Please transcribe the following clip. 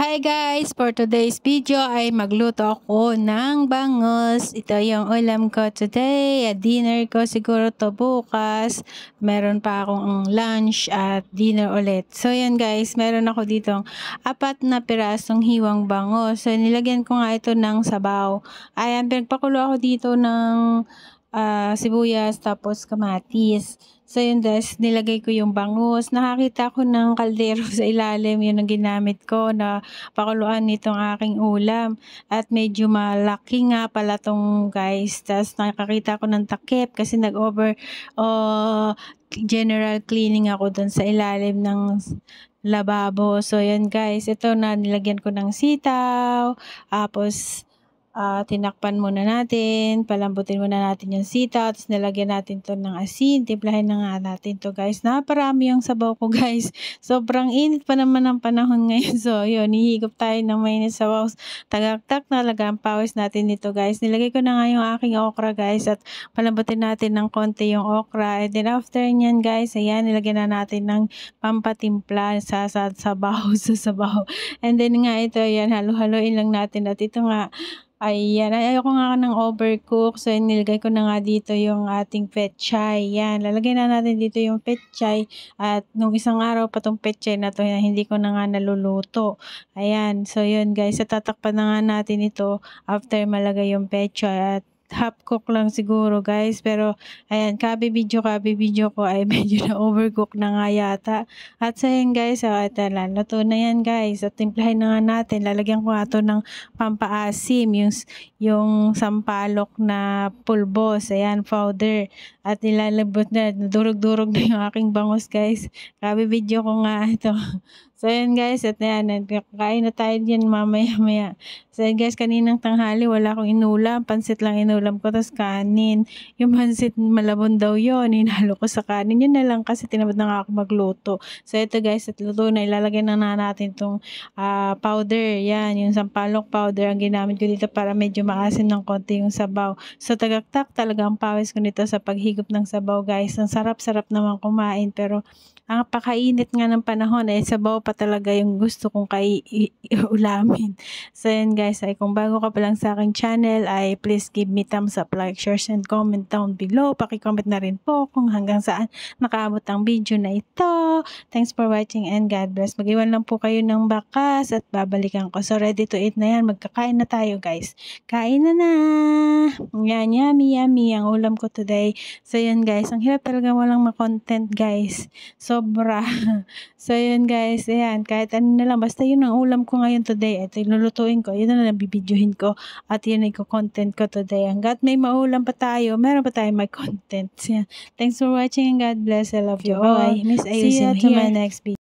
Hi guys! For today's video ay magluto ako ng bangus. Ito yung ulam ko today. At dinner ko siguro to bukas. Meron pa akong lunch at dinner ulit. So yan guys, meron ako ditong 4 na pirasong hiwang bangus. So nilagyan ko nga ito ng sabaw. Ayan, pinagpakulo ako dito ng sibuyas tapos kamatis. So yun guys, nilagay ko yung bangus. Nakakita ko ng kaldero sa ilalim, yun ang ginamit ko na pakuluan nitong aking ulam. At medyo malaki nga pala tong guys. Tapos nakakita ko ng takip kasi nag-over general cleaning ako dun sa ilalim ng lababo. So yan guys, ito na nilagyan ko ng sitaw. Tapos tinakpan muna natin, palambutin muna natin yung sitaw, tapos nilagyan natin to ng asin, timplahin na nga natin to guys. Naparami yung sabaw ko guys. Sobrang init pa naman ang panahon ngayon. So yun, hihigop tayo ng mainit sabaw. Tagaktak talaga ang pawis natin nito guys. Nilagay ko na nga yung aking okra guys at palambutin natin ng konti yung okra. And then after nyan guys, ayan, nilagyan na natin ng pampatimpla sa sabaw, sa sabaw. And then nga ito, ayan, halo-haloin lang natin at ito nga, ayan, ayoko nga ng overcook. So, nilagay ko na nga dito yung ating pechay. Yan, lalagay na natin dito yung pechay. At nung isang araw pa tong pechay na to, hindi ko na nga naluluto. Ayan, so yun guys, tatakpan na nga natin ito after malagay yung pechay. At half cook lang siguro guys, pero ayan, kabi video ko ay medyo na overcook na nga yata. At so yan guys, ito lang, luto na yan guys, at timplahin na nga natin. Lalagyan ko nga ito ng pampaasim, yung sampalok na pulbos, ayan, powder, at nilalabot na, durog-durog na yung aking bangus guys. Kabi video ko nga ito. So yan guys, at yan, kakain na tayo dyan mamaya-maya. So yan guys, kaninang tanghali wala akong inulam, pansit lang inulam ko, tas kanin. Yung pansit malabon daw yun, hinalo ko sa kanin. Yun na lang kasi tinamad na nga ako magluto. So ito guys, at luto na, ilalagay na natin itong powder. Yan, yung sampalok powder ang ginamit ko dito para medyo maasin ng konti yung sabaw. So tagaktak talaga ang pawis ko nito sa paghigop ng sabaw guys. Ang sarap-sarap naman kumain, pero ang pakainit nga ng panahon ay sabaw pa talaga yung gusto kong ulamin. So yan guys, ay kung bago ka pa lang sa aking channel ay please give me thumbs up, like, share, and comment down below. Paki-comment na rin po kung hanggang saan nakaabot ang video na ito. Thanks for watching and God bless. Mag-iwan lang po kayo ng bakas at babalikan ko. So ready to eat na yan. Magkakain na tayo guys. Kain na na! Yan, yummy yummy ang ulam ko today. So yan guys, ang hirap talaga walang ma-content guys. Sobra. So yun guys, ayan, kahit ano na lang, basta yun ang ulam ko ngayon today. Ito yung lulutuin ko, yun na lang bibidyohin ko, at yun ay content ko today. Hanggat may maulam pa tayo, meron pa tayo may content. Yan. Thanks for watching and God bless. I love you all. Miss Ayusin. See you to my next video.